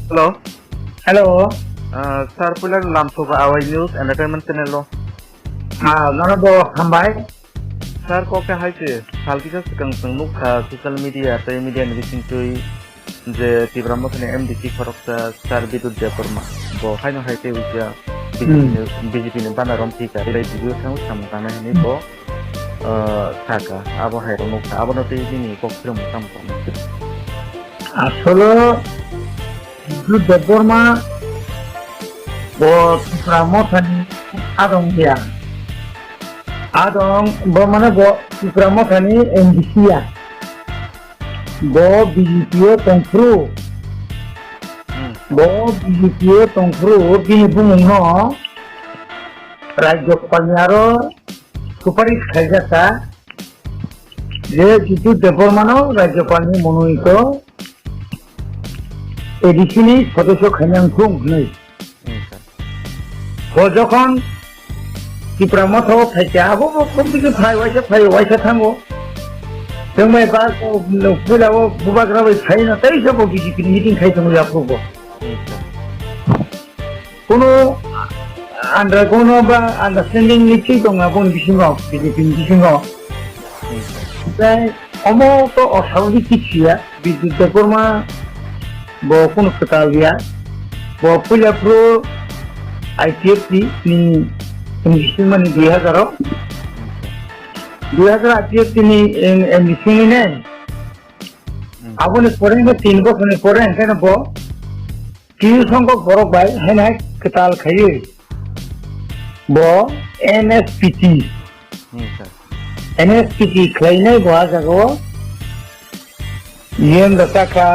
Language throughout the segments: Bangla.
Hello, Hello, sir. Pular lam soba awai news entertainment channel lo. Honorable Hambai. Sir ko ke hai che salkisa sekang sengnuk kha social media tei media ni bising tui je tibramo thane MDC khorok sa sir bidut deporma bo haino hai te uja BJP ni banarom thika rei video thang sam kana ni bo thaka abo hai ro nukha abo no te ni ko khrum sam ko আসলে দেববর্মা ও প্রামথানি আদং দিয়া আদং মানে প্রামথানি এমডিসিয়া বিজেপিও তংফ্রু বিজেপিও তংফ্রু বিনি বুমুং রাজ্যপাল আরো সুপারিশ খাইজাতা যে যিটো দেববর্মানো রাজ্যপালনি মনোনীত এডিসিনি সদস্য খাইনাংখুং নেই যখন ত্রিপুরামত ফাইছে আবো কমপিকে ফাই ওয়াইসা থাঙ্গো जोंबाय बा फैलाबो बुबाग्राबो फाइना ताई सब बिजेपि मिटिं खाइथों जाफुगो कोनो बा आन्डारस्टेन्डिं निथि दं आबोन बिसिङाव बिजेपि बिसिङाव ओमफ्राय अमो तो असावनि किसिया बिजु देबबर्मा bo কোনো কথা গিয়া bo পুলাপ্রো আইটিএফটি ni ইংলিশ মানে 2000 আইটিএফটি ni ইংলিশ ni abone পরে না 3 বছর পরে কেন bo কিছু সংখ্যক বড় ভাই হেনা কেতাল খাইয়ে bo NSPT খাইনাই বয়া যাগো yen দতাকা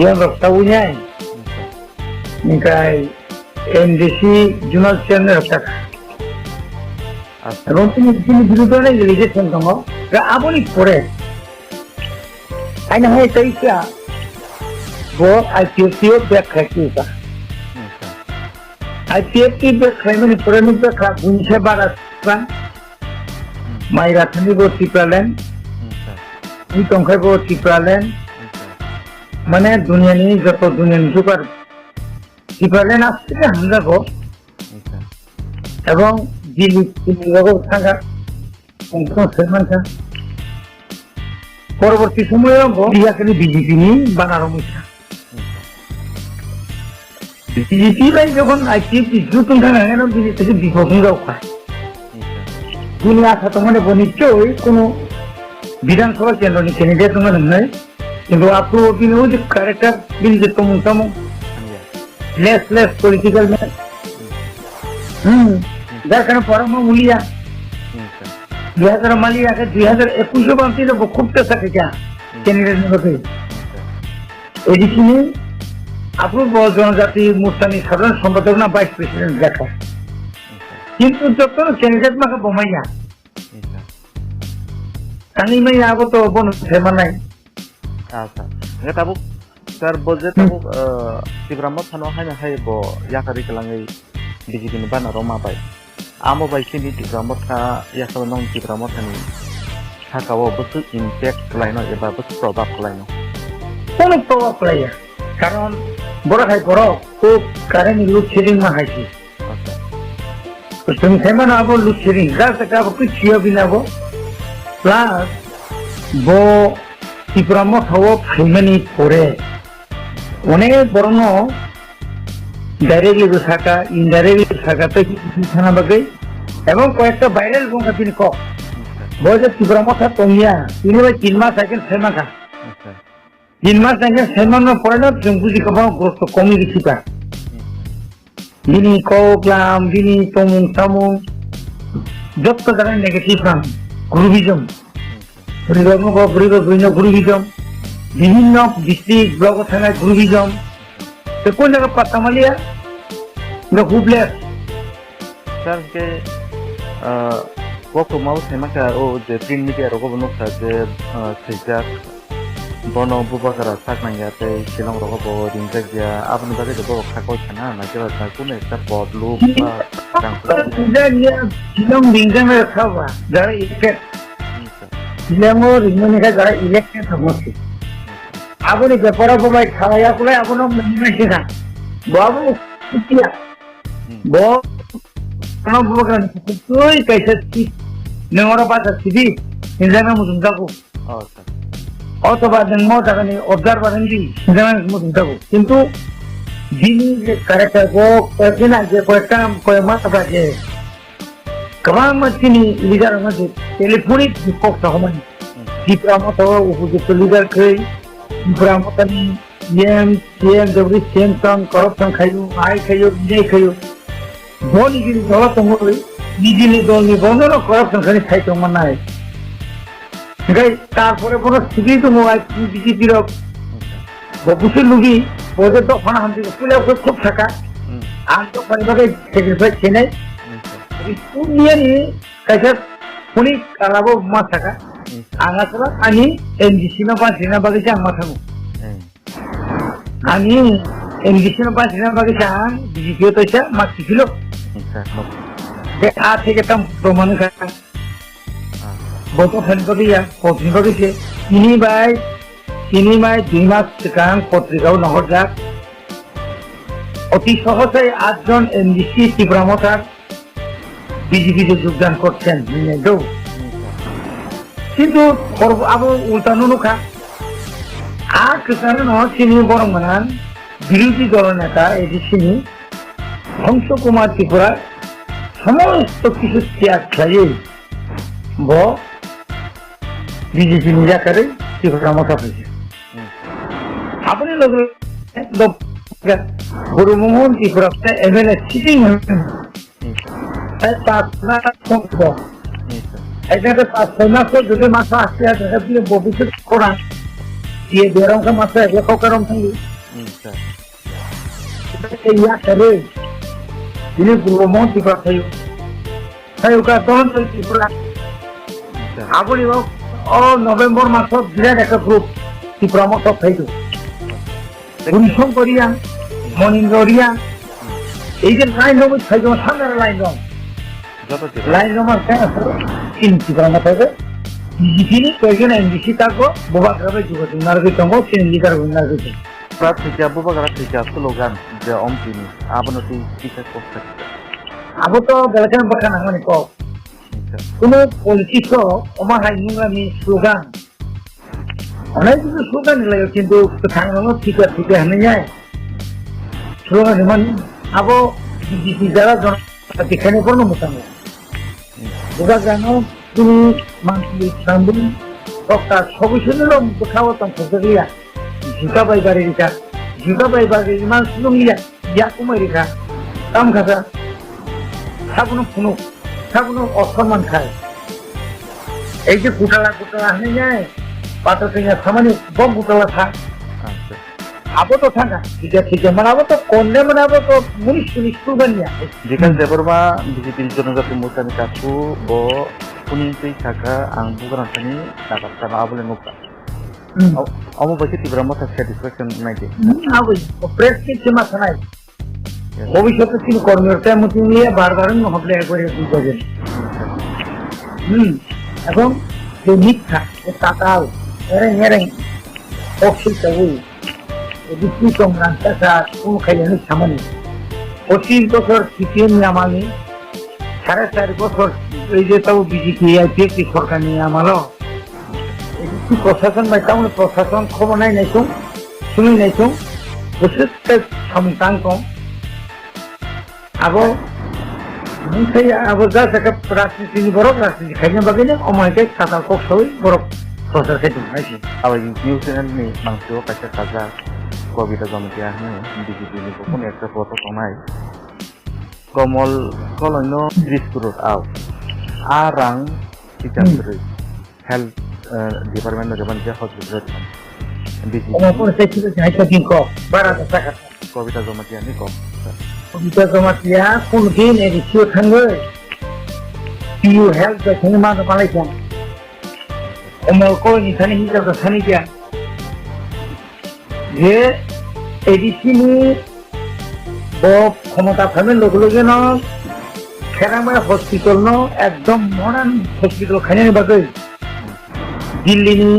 yang bertahunya ini kai MDC jurnal channel tak. Ronti ni sini birudonya jadi contoh, ga aboni pore. Aina hai taisya, bo IPFT back kaki ta. IPFT back kaki ni pore ni back kaki bunyi barat kan. Mai ratani bo tipralan, ini tongkai bo tipralan. মানে দুনিয়া নিয়ে যত দুনিয়ার সুপার ডিপার্টমেন্ট আসছে হামজাগো এবং দিল্লি থাকা সলমান খান পরবর্তী সময়ে বিহারি বিজেপি নিয়ে বানানো হয়েছে বিজেপি বাই যখন আইটিএফটি জুতুন থাকা কেন বিজেপি থেকে বিপদও খায় দুনিয়া আসা তো মানে নিশ্চয়ই কোনো বিধানসভা কেন্দ্র নিয়ে ক্যান্ডিডেট নয় কিন্তু আপনি তিনি ওই যে ক্যারেক্টার বিল যে তমু লেস পলিটিক্যাল ম্যান যার কারণে পরম মুলিয়া 2000 মালিয়া 2021 বান্তি না খুব চেষ্টা থেকে ক্যান্ডিডেট নিতে এডিসিনি আপনি জনজাতি মুসলিম সাধারণ সম্পাদক না ভাইস প্রেসিডেন্ট দেখা কিন্তু যত ক্যান্ডিডেট মাকে বমাইয়া কানি মাই আগো তো বন সেমা নাই Asa, nggak tahu, sir budget tahu Tibramot hano hanya hai bo yakari kelangai BJP ni bana Roma bai, amo bai sini Tibramot ka yakal nong Tibramot hani, hakawo betul impact lainnya, ya betul produk lainnya. Kono produk lainnya, karena borak hai borak, tu karena lu sharing mah hai sih. Terus saya mana abo lu sharing, dah sekarang aku cia bina abo, plus bo ত্রিপুরামত হওয়া ফিল্মেনি পরে অনেক বড় ডাইরেক্টলি থাকা ইনডাইরেক্টলি থাকাতে থানা বাগে এবং কয়েকটা ভাইরাল গঙ্গা তিনি কক বয়সে ত্রিপুরামত তমিয়া তিনি ভাই 3 মাস আগে সেমাখা 3 মাস আগে সেমানোর পরে না তুমি বুঝি কম গুরুত্ব কমই দিছি পা যিনি কলাম যিনি তমু যত ধরনের নেগেটিভ নাম গ্রুপিজম গ্রুপিজম বিভিন্ন ডিস্ট্রিক্ট ব্লক থানায় গ্রুপিজম তো কোন জায়গা পাত্তা Malia হুবলেস Sir ke waktu mau saya maka je print media roko benuk saja sejak bono bubakara sak nanya te silong roko bawa dinjak ya apa nih bagai bawa kakau cina nah kira aku nih ter bot lu dinjak ya silong dinjak na kawa dari iket Silangor ini kan gara election sama sih. aboni bepara bobai khawaya kulai abono menimai na babu kutia bo kono bukan tuh kaisa sih nengora pada sih injana musim jago অথবা mau takani observer hindi jangan musim jago কিন্তু dini karakter ko kena je ko tam ko mata baje kawan macini leader macam teleponik kok sahaman di pramoto upujit leader kai pramoto ni yang jabri sentam corruption kayu ai kayu nei kayu boni gini bawa tunggu ni gini doni bono corruption kali kai to manai gai তারপরে পুরো সিবি তো মোবাইল বিজেপি র বকুসে লুগি ওদের তো ফোন হান্তি পুলে খুব থাকা আর তো পরিবারে sacrifice ছেনে itu dia ni kaisa puni kalabo mas থাকা আঙাছলা আমি এনডিসি না পাছিনা বাগিচা মাথামু আমি এনডিসি না পাছিনা বাগিচা বিজেপি তো এটা মাছি ছিল যে আ থেকে তাম প্রমাণ করা বতো ফেন করিয়া পত্রিকা দিছে তিনি বাই 2 মাস কাম পত্রিকাও নহর যাক অতি সহজে 8 জন এনডিসি তীব্রমতার বিজেপিতে যোগদান করছেন কিন্তু আবু উল্টানো নুখা আর কিসানো নয় চিনি বরং মানান বিরোধী দল নেতা এডিসিনি হংস কুমার ত্রিপুরা সমস্ত কিছু ত্যাগ খাইয়ে ব বিজেপি নিরাকারে ত্রিপুরা মত হয়েছে আপনি লোক গুরুমোহন ত্রিপুরা এমএলএ সিটিং এটাকে 5-6 মাস যদি মাছ আসতে আছে আপনি ভবিষ্যৎ করান দিয়ে বেরং কা মাছ এগুলো করাম থাকি ইয়া করে তিনি গুরুমোহন ত্রিপুরা তাই ওকা তখন ত্রিপুরা আপনি নভেম্বর মাসত বিরাট একটা গ্রুপ ত্রিপুরা মত থাইতো গুণসং করিয়া মনিন্দ্রিয়া এই যে লাইন রম থাইতো সামনে লাইন রম চিন্তি করা থাকে যিনি কয়েকজন এনডিসি থাকবো বোবা গ্রামে যুবতী নারগী তঙ্গ চিন্তিকার নারগী Pratika buba pratika slogan je omtini abonoti kita kopsa abo to belakan bakan angani ko কোনো পলিটিক্স ওমা হাইনুগামি স্লোগান অনেক কিছু স্লোগান লাগে কিন্তু থাঙ্গানো ঠিক হানে যায় স্লোগান মানে আবো বিজেপি যারা যেখানে কোনো মোটামুটি ওরা জানো তুমি মান্থলি সামবুন একটা সবিশেষের খাওয়াতাম ফসলিয়া জুতা বাইবারে রেখা জুতা বাইবারে ইমান সুলঙ্গিয়া ইয়া কমাই রেখা কাম খাতা সাবুনো ফুনুক সাবুনো অসম্মান খায় এই যে গোটালা হানে যায় পাতা থেকে সামান্য বম গোটালা থাক আবো তো থাকা ঠিক মানে আবো তো কন্যা মানে আবো তো মুনিশ তুলবেন না যেখানে দেবরমা বিজেপির জনজাতি মোর্চানি কাকু ও পুনিংতৈ থাকা আং বুগানানি দাগাতানা আবলে মুকা অমো বাকি তীব্র মত স্যাটিসফ্যাকশন নাইতে আবো প্রেস কি মাথা নাই ভবিষ্যতে তিনি কর্মীরা মত নিয়ে বারবার হবলে করে বুঝবেন এখন যে মিথ্যা টাকাও এরে অক্ষিত হই এদিকে সংগ্রামটা কোন খাইলে সামান্য 25 বছর সিপিএম নিয়ে আমানি 4.5 বছর এই যে তাও বিজেপি আইপিএসি সরকার নিয়ে আমালো এদিকে প্রশাসন বাইতাম প্রশাসন খবর নাই নাইছো শুনি নাইছো বসে সমতাং কম আবো মুখে আবো যা থেকে রাজনীতি বড় রাজনীতি খাইনা বাগিলে অমাইকে সাতা কক সই বড় প্রচার খাইতে নাইছি আবার নিউজিল্যান্ডনি মাংসও কাছে কাজা কবিতা জমতিয়া হনে বিজেপিনি কোন একটা ফটো কমাই কমল কলন্য ত্রিস্কুরত আও আরাং টিচারসরে হেলথ ডিপার্টমেন্ট জবান যে হসপিটাল বিজেপি কোন সেক্টরে যাইতা দিন কো বারা টাকা কবিতা জমতিয়া নি কম কবিতা জমাতিয়া কোন দিন এডিসিও থাঙ্গে পিউ হেলথ দেখেন মা তো পালাইছেন অমল কই নিখানি হিসাব তো খানি কিয়া যে এডিসি নি ক্ষমতা থাকবে লোক লোকে ন খেরামায় হসপিটাল ন একদম মডার্ন হসপিটাল খাইনি বাকি দিল্লি নি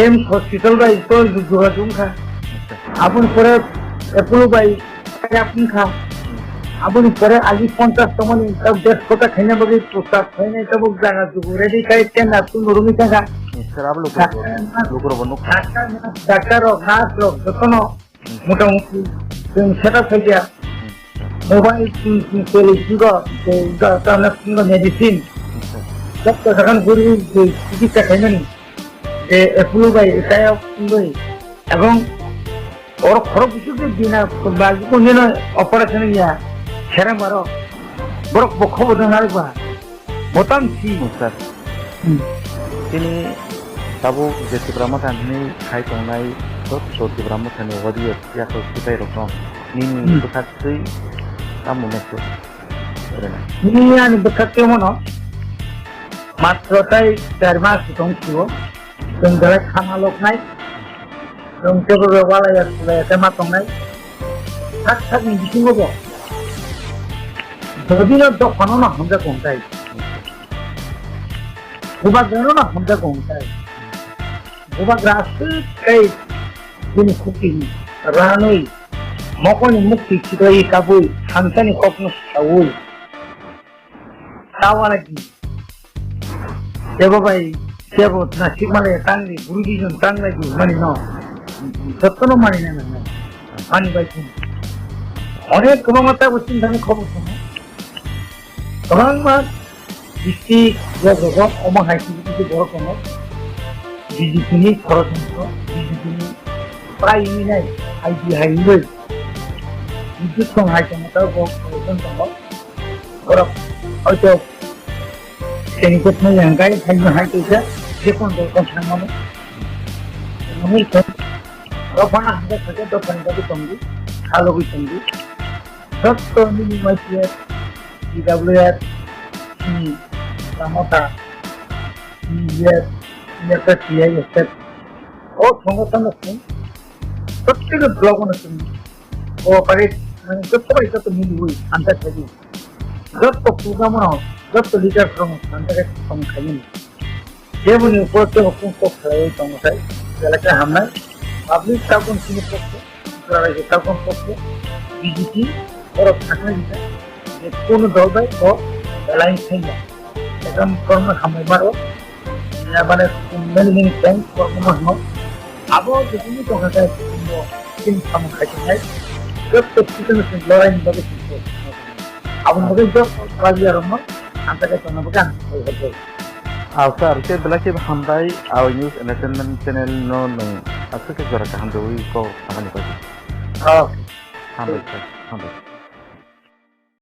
এইমস হসপিটাল বাই তো যোগাযোগ খা আচ্ছা আপনি পরে এপোলো বাই আপনি খা আপনি পরে আজি 50 টমন সব 150 কথা খাইনা বলি প্রস্তাব খাইনা সব জায়গা দুগু রেডি খাইতে না তুমি রুমি থাকা স্যার আবার লোকের উপর নুক ডাক্তার ও নার্স লোক যখন মোটামুটি তুমি সেটা থেকে মোবাইল চলে দিব তাহলে মেডিসিন সব তো যখন গুরু চিকিৎসা খাইবেন এপোলো বাই এটাই এবং ওর খরচ কিছু দিনা কোন দিন অপারেশন গিয়া সেরা মারো বড় পক্ষ বোধন আর বোতাম ছি স্যার তিনি tabu jeti brahma tani khai tongnai soti brahma tani wadi ya ko sitai rokom nini bekatsi kamu nesu ini ani bekatsi mono matro tai 4 mas tong siwo tong dale khana lok nai tong tebo wala ya tema tong nai thak thak ni bisingo bo dobino do khano na hamja kontai uba gano na hamja kontai uba grasi kai dini kuki ranoi mokoni mukti chidai kabui hansani kopno sawul tawalagi debo bai debo na chimale tangli guruji jon tanglagi mani no সত্যনো মানি না না মানি ভাই তুমি অনেক কমতা বসছেন আমি খবর শোনো তোমার মা দৃষ্টি জগৎ অমা হাইছি কিছু বড় কম বিজিখিনি খরচ বিজিখিনি প্রায় ইনি নাই হাইজি হাইলই বিদ্যুৎ সং হাইকমতাও খরচ কম ওরা হয়তো শ্রেণীকোট নেই হাঙ্গাই হাইজি হাইতেছে যে কোন দরকার সামনে আমি Rofana hingga saja dopan tadi tunggu, kalau gue tunggu, dokter minimalisir, DWR, ini ramota, ini kerja ya set, oh tunggu tunggu sih, dokter itu blog mana sih, oh parit, dokter itu tuh minimui, antar saja, dokter juga mana, dokter lihat from antar ke from kain, dia punya foto hukum kok saya tunggu saya, jalan hamil. Public takon sini pokok, kerana takon pokok, BJP orang takkan kita, ekonomi dolbai, oh lain saja. Ekam korma kami baru, ya mana many things korma mana, abo jadi tu kata semua, tim kamu kajian, kerja kita mesti lain bagi kita. Abo mungkin tu lagi orang antara kita bukan. Sir, saya belajar handai our news entertainment channel no. Aku ke suara kahan doi ko akan dipakai. Oh, handai.